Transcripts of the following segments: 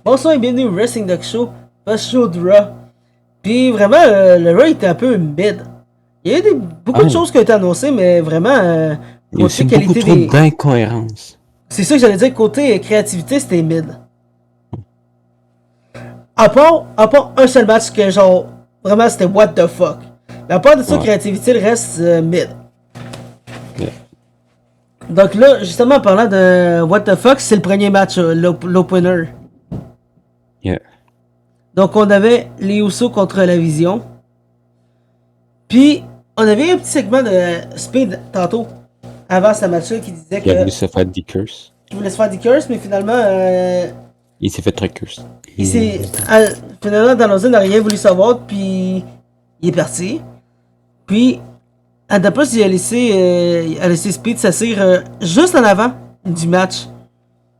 Bonsoir et bienvenue au Wrestling Doc Show, first show de Raw. Puis vraiment, le Raw était un peu mid. Il y a eu beaucoup de choses qui ont été annoncées, mais vraiment, Il y a aussi côté beaucoup qualité trop des... d'incohérences. C'est ça que j'allais dire, côté créativité, c'était mid. À part un seul match que genre, vraiment c'était what the fuck. Mais à part de ça, Ouais. créativité, le reste, mid. Yeah. Donc là, justement, en parlant de what the fuck, c'est le premier match, l'opener. Yeah. Donc on avait les Usos contre la Vision. Puis on avait un petit segment de Speed tantôt, avant ce match-là, qui disait Il a que voulu se faire des curses. je voulais se faire des curses, mais finalement, Il s'est fait très curse. il s'est. Finalement, Danhausen n'a rien voulu savoir, puis il est parti. Puis, Adapus, il a laissé Speed s'asseoir juste en avant du match.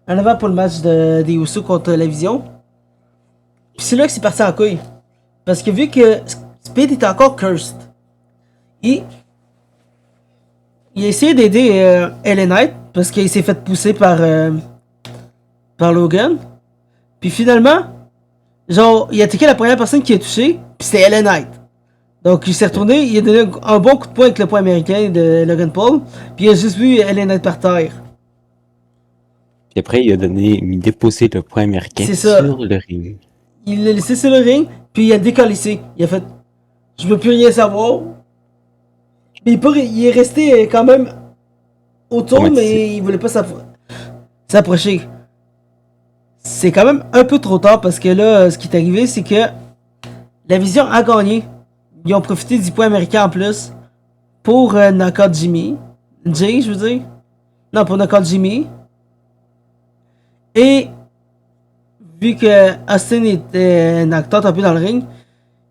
En avant pour le match des Usos contre la Vision. Puis c'est là que c'est parti en couille. Parce que vu que Speed était encore cursed, il a essayé d'aider LA Knight parce qu'il s'est fait pousser par Logan. Puis finalement, genre, il a attaqué la première personne qui a touché, puis c'était LA Knight. Donc il s'est retourné, il a donné un bon coup de poing avec le poing américain de Logan Paul, puis il a juste vu LA Knight par terre. Puis après, il a déposé le point américain C'est ça. sur le ring. Il l'a laissé sur le ring, puis il a décollissé. Il a fait je veux plus rien savoir. Mais il est resté quand même autour, mais il voulait pas s'approcher. C'est quand même un peu trop tard parce que là, ce qui est arrivé, c'est que la Vision a gagné. Ils ont profité du point américain en plus pour knock-out Jimmy. Jay, je veux dire. Non, pour knock-out Jimmy. Et vu que Austin était knock-out un peu dans le ring,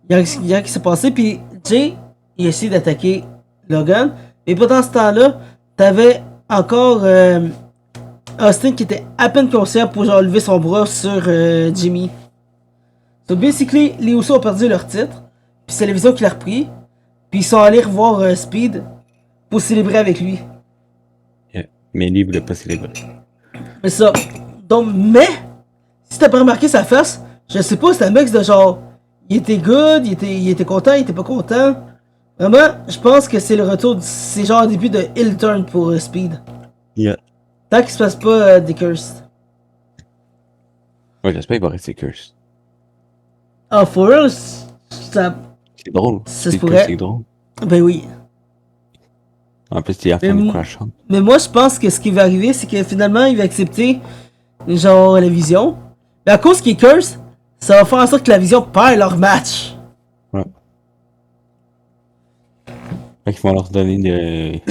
il y a rien qui s'est passé. Puis Jay, il a essayé d'attaquer Logan. Mais pendant ce temps-là, t'avais encore Austin qui était à peine conscient pour genre lever son bras sur Jimmy. So basically, les Usos ont perdu leur titre. Puis c'est la Vision qui l'a repris. Puis ils sont allés revoir Speed pour célébrer avec lui. Yeah. Mais lui, il voulait pas célébrer. Mais ça. Donc, mais, si t'as pas remarqué sa face, je sais pas, c'est un mix de genre. Il était good, il était content, il était pas content. Vraiment, je pense que c'est le retour, c'est genre un début de heel turn pour Speed. Yeah. Tant qu'il se passe pas des curses. Ouais, j'espère qu'il va rester curse. Ah, for real, ça. C'est drôle. Ça se C'est pourrait. c'est drôle. Ben oui. En plus, il a fait une crash out. Mais moi, je pense que ce qui va arriver, c'est que finalement, il va accepter, genre, la Vision. Mais à cause qu'il est curse, ça va faire en sorte que la Vision perd leur match. Ouais. Fait qu'ils vont leur donner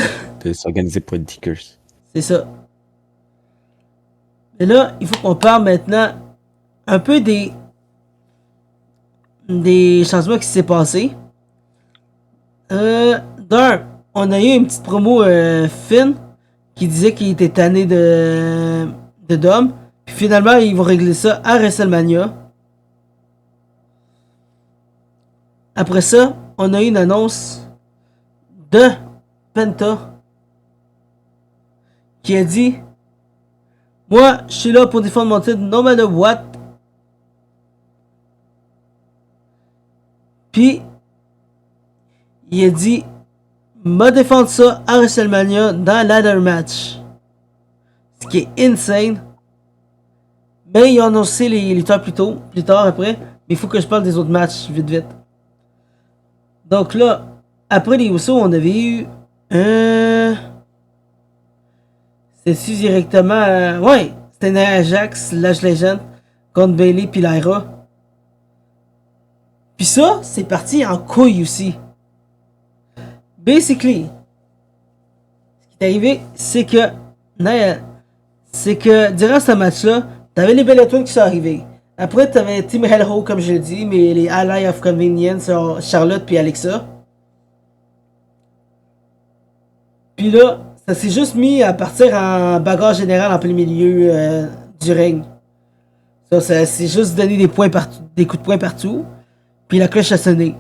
de s'organiser pour être des curse. C'est ça. Mais là, il faut qu'on parle maintenant un peu des changements qui s'est passé. D'un, on a eu une petite promo Finn qui disait qu'il était tanné de Dom. Puis finalement, ils vont régler ça à WrestleMania. Après ça, on a eu une annonce de Penta qui a dit moi, je suis là pour défendre mon titre no matter what. Puis, il a dit m'a défendre ça à WrestleMania dans ladder match. Ce qui est insane. Mais ils ont annoncé les lutteurs plus tard après. Mais il faut que je parle des autres matchs vite vite. Donc là, après les Usos, on avait eu c'était directement ouais, c'était Nia Jax, Lash Legend contre Bayley puis Lyra. Puis ça, c'est parti en couille aussi. Basically, ce qui est arrivé, c'est que durant ce match-là, t'avais les Bella Twins qui sont arrivés. Après, t'avais Team Hellho, comme je l'ai dit, mais les Allies of Convenience, Charlotte puis Alexa. Puis là, ça s'est juste mis à partir en bagarre générale en plein milieu du ring. Ça s'est juste donné des points partout, des coups de poing partout. Puis la cloche a sonné.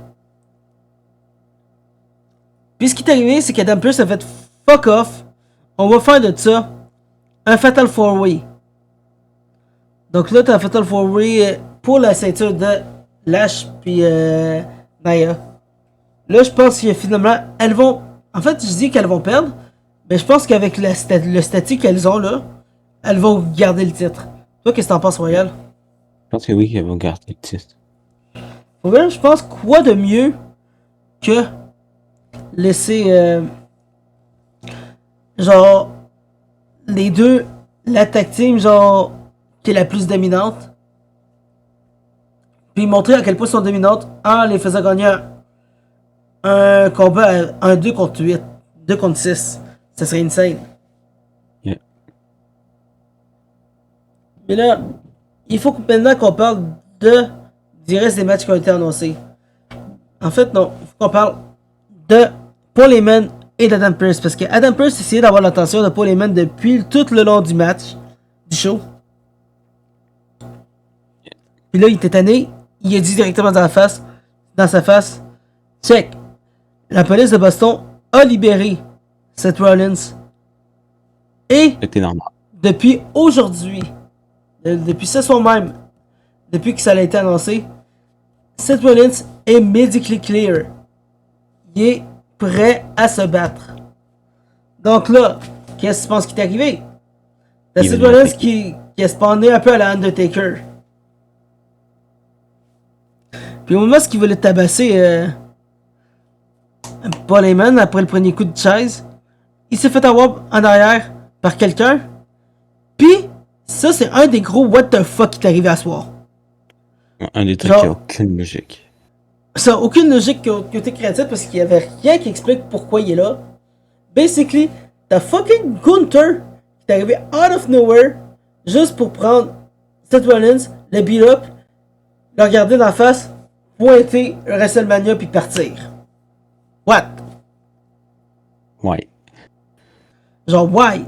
Puis ce qui est arrivé, c'est qu'Adam Pearce a fait fuck off. On va faire de ça un Fatal 4-Way. Donc là, t'as Fatal 4-Way pour la ceinture de Lash puis Naya. Là, je pense que finalement, elles vont... En fait, je dis qu'elles vont perdre, mais je pense qu'avec le statut qu'elles ont là, elles vont garder le titre. Toi, qu'est-ce que t'en penses, Royal? Je pense que oui, qu'elles vont garder le titre. Pour vrai, je pense quoi de mieux que laisser genre les deux, la tag team genre qui est la plus dominante, puis montrer à quel point ils sont dominantes en les faisant gagner un combat un 2 contre 8, 2 contre 6. Ça serait insane. Yeah. Mais là, il faut maintenant qu'on parle du reste des matchs qui ont été annoncés. En fait, non. Il faut qu'on parle de Paul Heyman et d'Adam Pearce. Parce que Adam Pearce essayait d'avoir l'attention de Paul Heyman depuis tout le long du match, du show. Puis là, il était tanné. Il a dit directement dans sa face, check. La police de Boston a libéré Seth Rollins. Et C'était normal. depuis aujourd'hui, depuis ce soir même, depuis que ça a été annoncé, Seth Rollins est medically clear. Il est prêt à se battre. Donc là, qu'est-ce que tu penses qui t'est arrivé? T'as Seth Rollins qui a spawné un peu à la Undertaker. Puis au moment où il voulait tabasser Paul Heyman après le premier coup de chaise, il s'est fait avoir en arrière par quelqu'un. Puis ça, c'est un des gros what the fuck qui est arrivé à soir. Un des trucs qui a aucune logique. Ça n'a aucune logique côté créatif parce qu'il y avait rien qui explique pourquoi il est là. Basically, t'as fucking Gunther qui est arrivé out of nowhere juste pour prendre Seth Rollins, le beat up, le regarder dans la face, pointer WrestleMania puis partir. What? Ouais. Genre, why?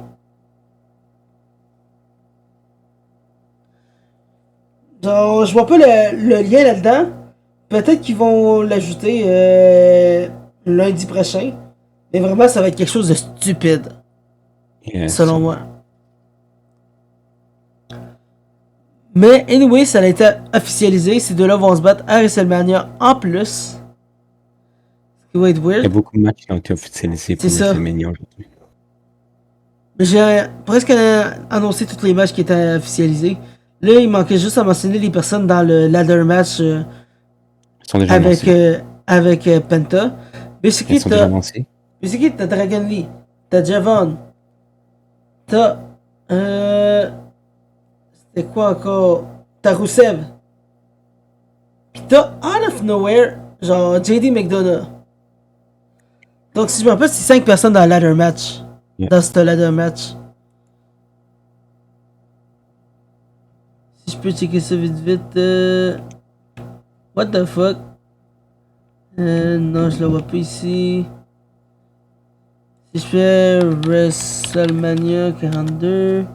Genre, je vois pas le lien là-dedans. Peut-être qu'ils vont l'ajouter lundi prochain. Mais vraiment, ça va être quelque chose de stupide. Yes. Selon moi. Mais anyway, ça a été officialisé. Ces deux-là vont se battre à WrestleMania en plus. Ce qui va être weird. Il y a beaucoup de matchs qui ont été officialisés pour WrestleMania aujourd'hui. Mais j'ai presque annoncé tous les matchs qui étaient officialisés. Là, il manquait juste à mentionner les personnes dans le ladder match avec Penta. Basically, t'as Dragon Lee, t'as Javon, t'as c'était quoi encore? T'as Rusev. Pis t'as out of nowhere, genre JD McDonough. Donc si je me rappelle, c'est 5 personnes dans le ladder match. Yeah. Dans ce ladder match. Si je peux checker ça vite. What the fuck? Non, je le vois pas ici. Si je fais WrestleMania 42.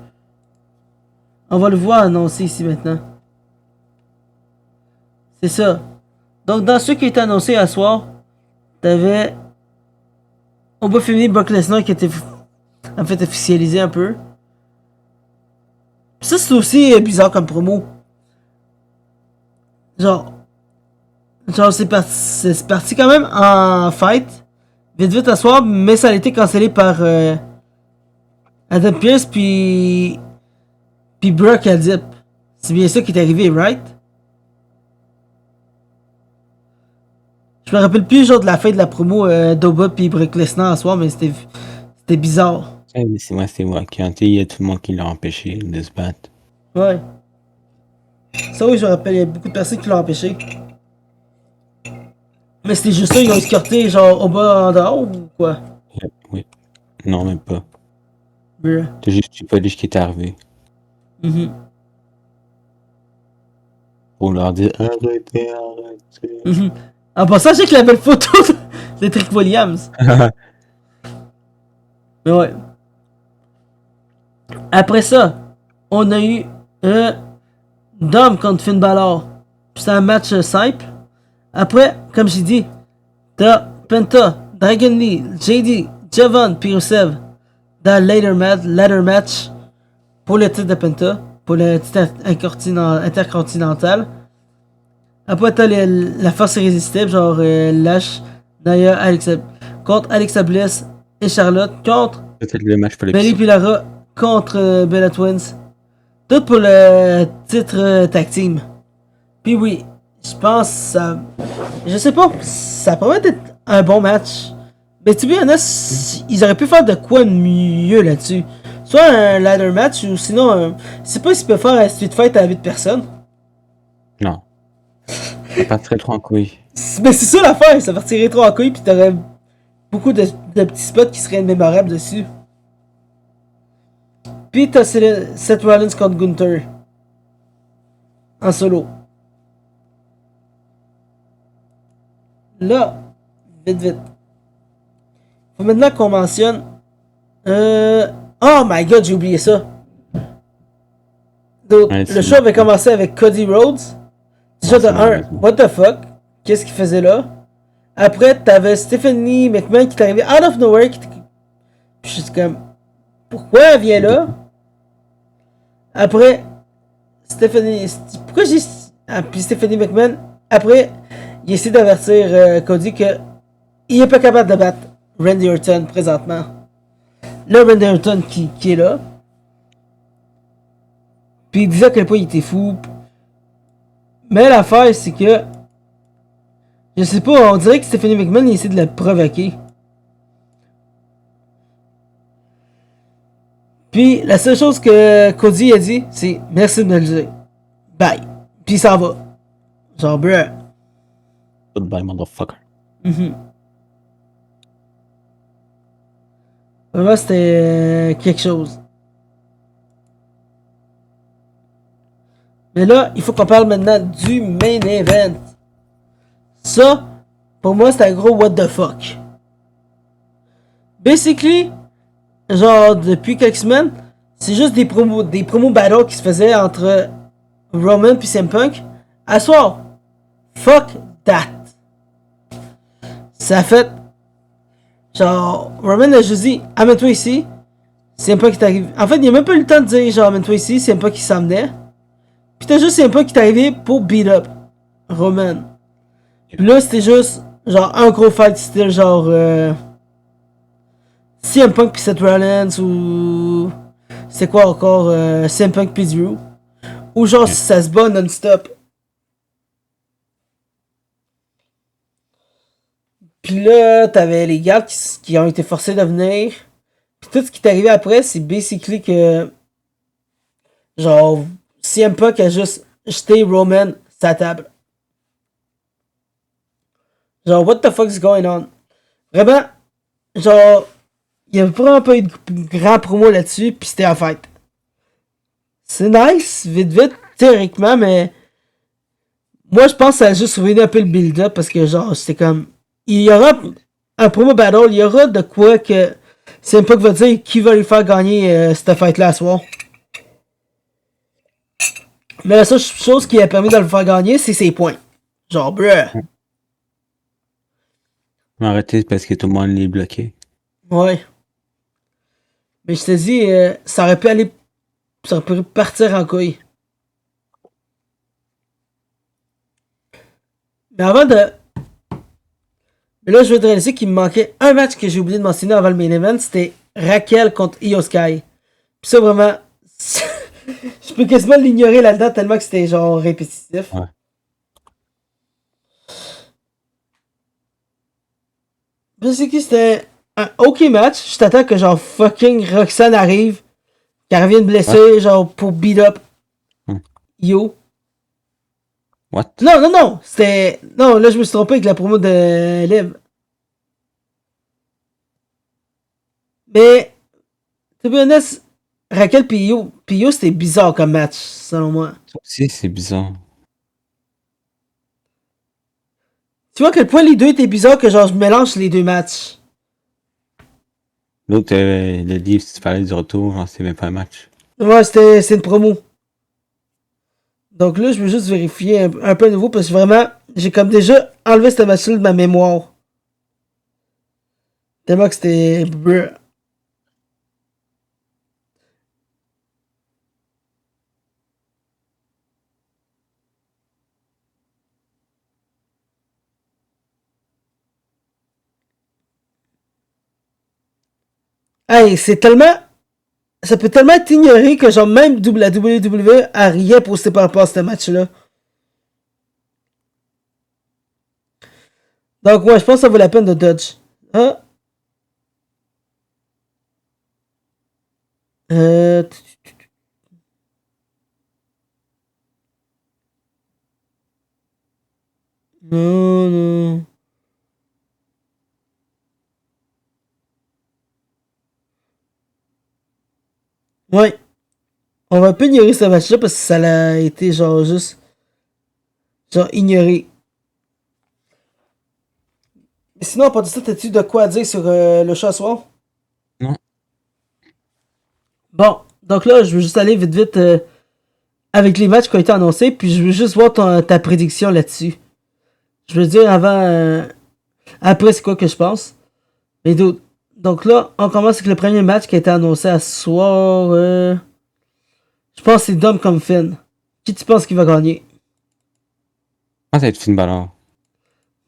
On va le voir annoncé ici maintenant. C'est ça. Donc, dans ceux qui étaient annoncés à soir, t'avais au bas féminin Brock Lesnar qui était en fait officialisé un peu. Ça, c'est aussi bizarre comme promo. Genre c'est parti quand même en fight. Vite à soir, mais ça a été cancellé par Adam Pearce puis Brock Adip. C'est bien ça qui est arrivé, right? Je me rappelle plus genre de la fin de la promo d'Oba puis Brock Lesnar à soir, mais c'était bizarre. Ouais, mais c'est moi. Quand il y a tout le monde qui l'a empêché de se battre. Ouais. Ça oui, je me rappelle, il y a beaucoup de personnes qui l'ont empêché. Mais c'était juste ça, ils ont escorté genre Oba en dehors ou quoi? Oui. Non, même pas. Bruh. C'est juste du police qui est arrivé. Pour leur dire arrêtez. En passant, j'ai que la belle photo de Trick Williams. Mais ouais. Après ça, on a eu Dom contre Finn Balor. C'est un match simple. Après, comme j'ai dit, t'as Penta, Dragon Lee, JD, Javon, puis Rusev dans le ladder match pour le titre de Penta. pour le titre intercontinental. Après, t'as la force irrésistible, genre Lash, Naya, contre Alexa Bliss et Charlotte, contre Peut-être le match pour Bailey l'épisode. Pilara, contre Bella Twins. Tout pour le titre tag team. Puis oui, je pense ça. Je sais pas, ça promet d'être un bon match. Mais to be honest, ils auraient pu faire de quoi de mieux là-dessus. Soit un ladder match ou sinon je sais pas s'ils peuvent faire un street fight à 8 personnes. Non. Ça partirait trop en couille. Mais c'est ça l'affaire, ça partirait trop en couille pis t'aurais beaucoup de petits spots qui seraient mémorables dessus. Pis t'as Seth Rollins contre Gunther. En solo. Là, vite. Faut maintenant qu'on mentionne. Oh my god, j'ai oublié ça. Donc, Ouais, le show avait commencé avec Cody Rhodes. Déjà de 1, what the fuck? Qu'est-ce qu'il faisait là? Après, t'avais Stephanie McMahon qui est arrivée out of nowhere. Puis je suis comme, pourquoi elle vient là? Après, pourquoi j'ai. Ah, puis Stephanie McMahon, après, il essaie d'avertir Cody que il est pas capable de battre Randy Orton présentement. Là, Randy Orton qui est là. Puis il disait à quel point il était fou. Mais l'affaire, c'est que. Je sais pas, on dirait que Stephanie McMahon il essaie de le provoquer. Puis la seule chose que Cody a dit, c'est merci de me le dire. Bye. Puis il s'en va. Genre, bruh. Goodbye, motherfucker. Vraiment, c'était quelque chose. Mais là, il faut qu'on parle maintenant du main event. Ça, pour moi, c'est un gros what the fuck. Basically, genre, depuis quelques semaines, c'est juste des promos battles qui se faisaient entre Roman puis CM Punk. À soir, fuck that. Ça a fait. Genre, Roman a juste dit, amène-toi ici. CM Punk qui arrivé. En fait, il a même pas eu le temps de dire, genre, amène-toi ici. CM Punk qui s'en venait. Puis t'as juste CM Punk qui est arrivé pour beat up Roman. Puis là, c'était juste, genre, un gros fight style, genre, CM Punk pis Seth Rollins ou. C'est quoi encore? CM Punk pis Drew. Ou genre, ça se bat non-stop. Puis là, t'avais les gars qui ont été forcés de venir. Puis tout ce qui est arrivé après, c'est basically que. Genre, CM Punk a juste jeté Roman sa table. Genre, what the fuck is going on? Vraiment, genre, il y avait vraiment pas eu de grand promo là-dessus, pis c'était en fait. C'est nice, vite, théoriquement, mais. Moi, je pense que ça a juste ruiné un peu le build-up, parce que, genre, c'était comme. Il y aura un promo battle, il y aura de quoi que. CM Punk va dire qui va lui faire gagner cette fight-là à soir. Mais la seule chose qui a permis de le faire gagner, c'est ses points. Genre, bruh. Arrêtez parce que tout le monde l'est bloqué. Ouais. Mais je te dis, ça aurait pu aller. Ça aurait pu partir en couille. Mais avant de. Mais là, je veux te réaliser qu'il me manquait un match que j'ai oublié de mentionner avant le main event. C'était Raquel contre Io Sky. Pis ça, vraiment. Je peux quasiment l'ignorer là-dedans tellement que c'était genre répétitif. Ouais. C'est que c'était un ok match. Je t'attends que genre fucking Roxanne arrive. Qu'elle revienne blessée, genre pour beat up Io. What? Non, c'était. Non, là je me suis trompé avec la promo de Liv. Mais, to be honest, Raquel pis Io c'était bizarre comme match, selon moi. Ça aussi, c'est bizarre. Tu vois à quel point les deux étaient bizarres que genre je mélange les deux matchs. L'autre, le livre, si tu parlais du retour, genre, c'est même pas un match. Ouais, c'est une promo. Donc là, je veux juste vérifier un peu à nouveau parce que vraiment, j'ai comme déjà enlevé cette match-là de ma mémoire. Tellement que c'était. Hey, c'est tellement. Ça peut tellement être ignoré que genre même la WWE a rien posté par rapport à ce match-là. Donc ouais, je pense que ça vaut la peine de dodge. Ah. Euh... Non, non. Ouais. On va pas ignorer ce match-là parce que ça a été genre juste. Genre ignoré. Mais sinon, à part de ça, t'as-tu de quoi dire sur le show à soir? Non. Bon, donc là, je veux juste aller vite vite avec les matchs qui ont été annoncés, puis je veux juste voir ta prédiction là-dessus. Je veux dire avant. Après, c'est quoi que je pense. Mais donc là, on commence avec le premier match qui a été annoncé à ce soir. Je pense que c'est Dom comme Finn. Qui tu penses qu'il va gagner? Ah, ça va être Finn Balor.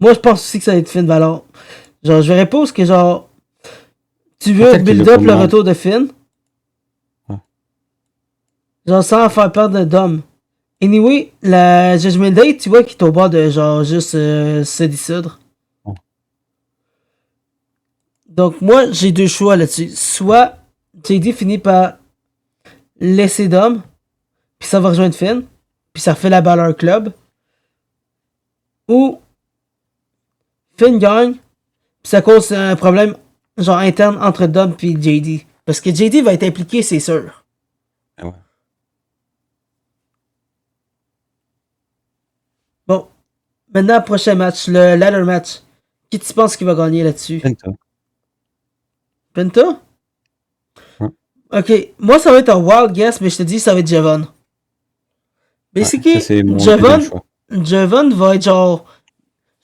Moi, je pense aussi que ça va être Finn Balor. Genre, je verrais pas parce que genre. Tu veux Peut-être qu'il build l'a up pas le mal. retour de Finn. Ouais. Genre, sans faire peur de Dom. Anyway, la Judgment Day, tu vois qu'il est au bord de genre juste se dissoudre. Ouais. Donc, moi, j'ai deux choix là-dessus. Soit JD finit par laisser Dom, puis ça va rejoindre Finn, puis ça refait la Balor Club. Ou Finn gagne, puis ça cause un problème genre interne entre Dom et JD. Parce que JD va être impliqué, c'est sûr. Ah ouais. Bon, maintenant, prochain match, le ladder match. Qui tu penses qui va gagner là-dessus? Penta. Penta? Ouais. Ok, moi ça va être un wild guess, mais je te dis ça va être Javon. Ouais, ça, Basically, c'est mon deuxième choix. Javon va être genre.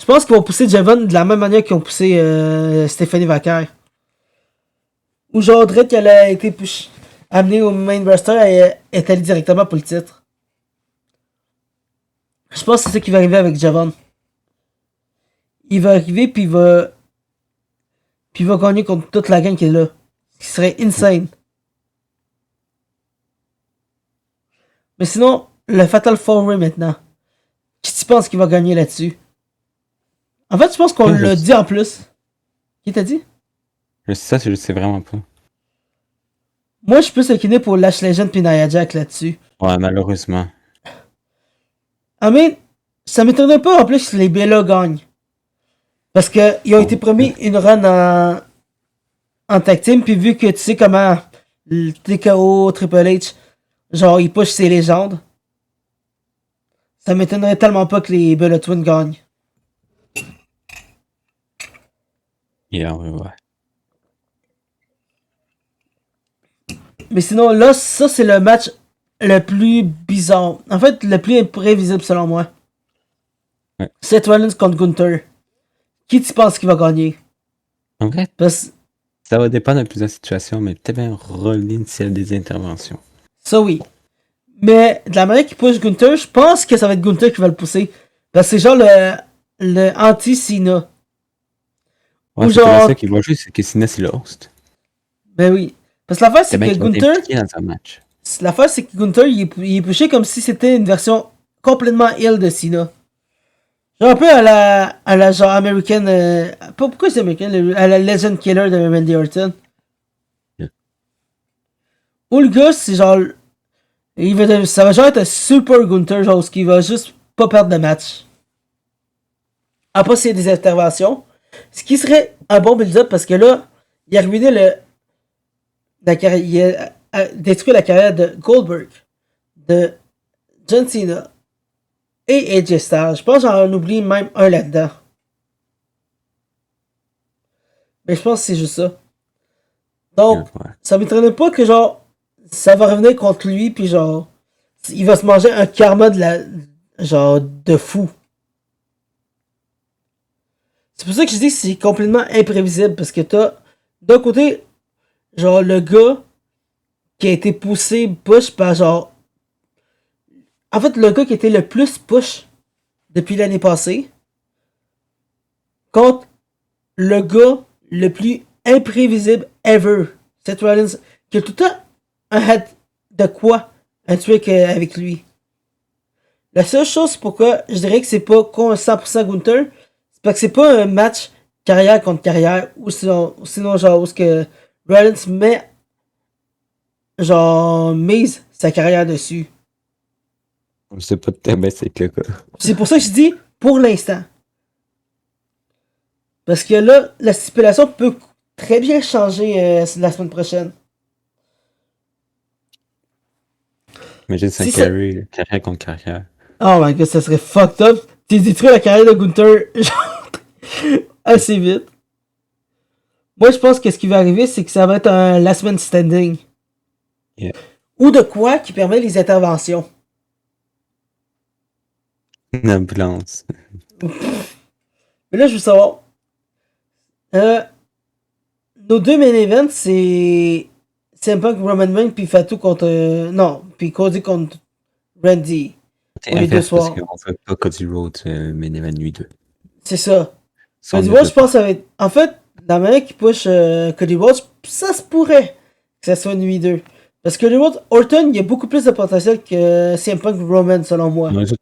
Je pense qu'ils vont pousser Javon de la même manière qu'ils ont poussé Stephanie Vaquer. Ou genre Dredd qu'elle a été amenée au main roster et est allée directement pour le titre. Je pense que c'est ça qui va arriver avec Javon. Il va arriver puis il va gagner contre toute la gang qui est là. Ce qui serait insane. Mais sinon, le Fatal 4-Way maintenant. Qui tu penses qu'il va gagner là-dessus? En fait, je pense qu'on Ça, l'a dit en plus. Qui t'a dit? ça, je sais vraiment pas. Moi, je suis plus incliné pour Lash Legend puis Nia Jack là-dessus. Ouais, malheureusement. I mean, ça m'étonnerait pas en plus que les Bella gagnent. Parce qu'ils ont été promis une run en tag team, puis vu que tu sais comment le TKO, Triple H, genre, ils push ses légendes, ça m'étonnerait tellement pas que les Bella Twins gagnent. Yeah, ouais. Mais sinon, là, ça, c'est le match le plus bizarre. En fait, le plus imprévisible selon moi. Ouais. Seth Rollins contre Gunther. Qui tu penses qui va gagner? En vrai, Parce ça va dépendre de plusieurs situations, mais peut-être bien Rollins s'il y a des interventions. ça, oui. Mais de la manière qu'il pousse Gunther, je pense que ça va être Gunther qui va le pousser. Parce que c'est genre le anti-Cena. Ouais, Ou c'est pas genre. ça qui va jouer, c'est que Cena, c'est le host. Ben oui. Parce que l'affaire, C'est c'est bien que qu'il va être Gunther. impliqué dans un match. L'affaire, c'est que Gunther, il est poussé comme si c'était une version complètement ill de Cena. Genre un peu à la genre américaine. Pourquoi c'est américaine? À la Legend Killer de Randy Orton. Yeah. Ou le gars, c'est genre. Ça va genre être un super Gunther, genre, ce qui va juste pas perdre de match. Après, s'il y a des interventions. Ce qui serait un bon build-up parce que là, il a ruiné la carrière. Il a détruit la carrière de Goldberg, de John Cena et AJ Styles. Je pense que j'en oublie même un là-dedans. Mais je pense que c'est juste ça. Donc, Ouais. ça m'étonnerait pas que genre, ça va revenir contre lui, puis genre, il va se manger un karma genre, de fou. C'est pour ça que je dis que c'est complètement imprévisible, parce que t'as, d'un côté, genre, le gars qui a été push par genre. En fait, le gars qui était le plus push depuis l'année passée, contre le gars le plus imprévisible ever Seth Rollins, qui a tout le temps de quoi un truc avec lui. La seule chose pourquoi je dirais que c'est pas 100% Gunther, c'est parce que c'est pas un match carrière contre carrière, ou sinon genre, où ce que Rollins met, genre, mise sa carrière dessus. Je sais pas de c'est le cas. C'est pour ça que je dis pour l'instant. Parce que là, la stipulation peut très bien changer la semaine prochaine. Imagine ça Si carry, carrière contre carrière. Oh my god, ça serait fucked up. T'es détruit la carrière de Gunther assez vite. Moi, je pense que ce qui va arriver, c'est que ça va être un last man standing. Yeah. Ou de quoi qui permet les interventions. Une ambulance. Mais là, je veux savoir. Nos deux main events, c'est CM Punk, Roman Reigns, puis Fatu contre... non, puis Cody contre Randy. C'est Pour les deux inverse parce soirs. qu'on fait pas Cody Rhodes, main event nuit 2. C'est ça. Ça, on Cody ne Rhodes, veut je pense que pas. ça va être... En fait, la manière qui push Cody Rhodes, ça se pourrait que ça soit nuit 2. Parce que Cody Rhodes, Orton, il y a beaucoup plus de potentiel que CM Punk Roman, selon moi. Non, les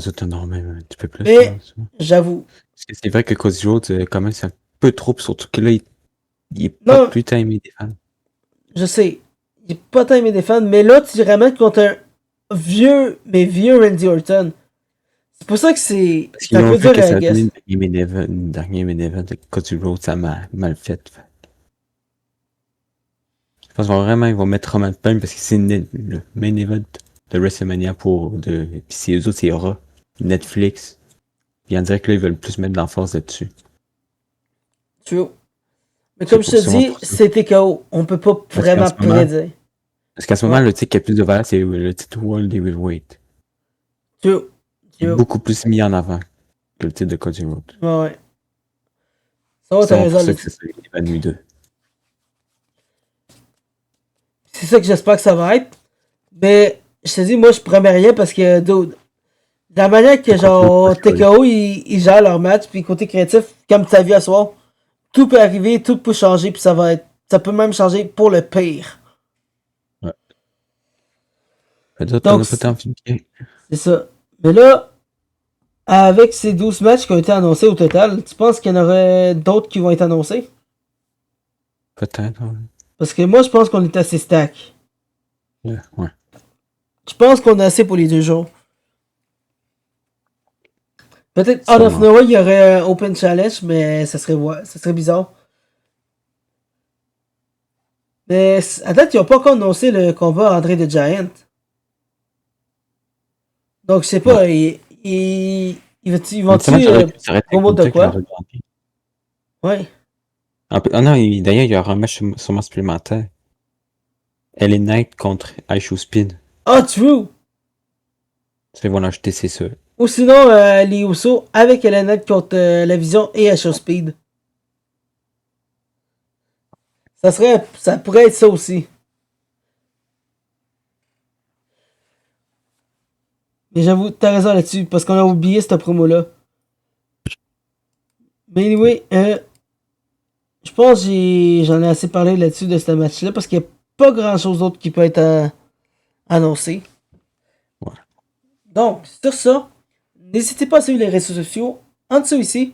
autres, non, même un petit peu plus. Mais, je pense. j'avoue. C'est vrai que Cody Rhodes commence un peu trop, surtout que là, il est Non. pas plus timé des fans. Je sais. Il est pas tant aimé des fans, mais là, tu ramènes contre un vieux Randy Orton. C'est pour ça que c'est Parce qu'ils un ont peu vu dur que à ça a guess. donné une dernière main event avec Cody Rhodes, ça m'a mal fait. Je pense vraiment ils vont mettre Roman Reigns parce que c'est le main event de WrestleMania puis c'est eux autres, c'est Raw, Netflix. Puis on dirait que là, ils veulent plus mettre l'emphase là-dessus. True. Mais comme je te dis, c'est TKO. On peut pas vraiment prédire. Parce qu'à ce moment, le titre qui a plus de valeur, c'est le titre World Heavyweight. True. Il est beaucoup plus mis en avant que le titre de Cody Rhodes. Ouais. Ça va, t'as raison. C'est pour ça que c'est évanoui 2. C'est ça que j'espère que ça va être. Mais je te dis, moi, je promets rien parce que, dude, la manière que, genre, TKO, ils gèrent leur match, puis côté créatif, comme tu as vu à soir, tout peut arriver, tout peut changer, puis ça peut même changer pour le pire. Ouais. Donc, c'est ça. Mais là, avec ces 12 matchs qui ont été annoncés au total, tu penses qu'il y en aurait d'autres qui vont être annoncés? Peut-être, ouais. Parce que moi, je pense qu'on est assez stack. Ouais. Je pense qu'on a assez pour les 2 jours. Peut-être out of nowhere, il y aurait un open challenge, mais ça serait bizarre. Mais à date, ils n'ont pas encore annoncé le combat André the Giant. Donc, je sais pas, ils vont-tu promo de quoi? Ouais. Ah non, d'ailleurs, il y aura un match sûrement supplémentaire. LA Knight contre Aishu Spin. Ah, true! Ça, ils vont l'acheter, c'est sûr. Ou sinon, les Usos avec LA Knight contre la Vision et Aishu Speed. Ça pourrait être ça aussi. Mais j'avoue, t'as raison là-dessus, parce qu'on a oublié cette promo-là. Mais anyway, je pense que j'en ai assez parlé là-dessus de ce match-là, parce qu'il n'y a pas grand-chose d'autre qui peut être annoncé. Ouais. Donc, sur ça, n'hésitez pas à suivre les réseaux sociaux en dessous ici.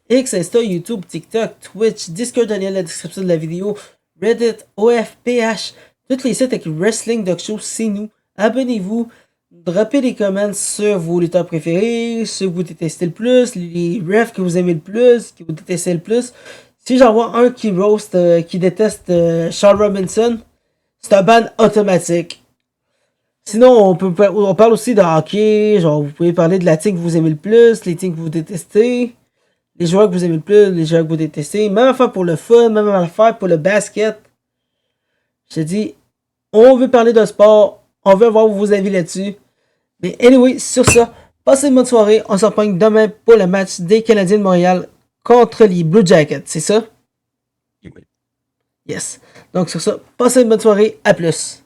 X, Insta, YouTube, TikTok, Twitch, Discord dans la description de la vidéo, Reddit, OFPH, tous les sites avec Wrestling Dog Show, c'est nous. Abonnez-vous, droppez des comments sur vos lutteurs préférés, ceux que vous détestez le plus, les refs que vous aimez le plus, que vous détestez le plus. Si j'en vois un qui roast, qui déteste Charles Robinson, c'est un ban automatique. Sinon, on parle aussi de hockey, genre vous pouvez parler de la team que vous aimez le plus, les teams que vous détestez, les joueurs que vous aimez le plus, les joueurs que vous détestez, même affaire pour le fun, même affaire pour le basket. Je te dis, on veut parler de sport, on veut avoir vos avis là-dessus. Mais anyway, sur ça, passez une bonne soirée, on se reprend demain pour le match des Canadiens de Montréal contre les Blue Jackets, c'est ça? Oui. Yes. Donc sur ça, passez une bonne soirée, à plus.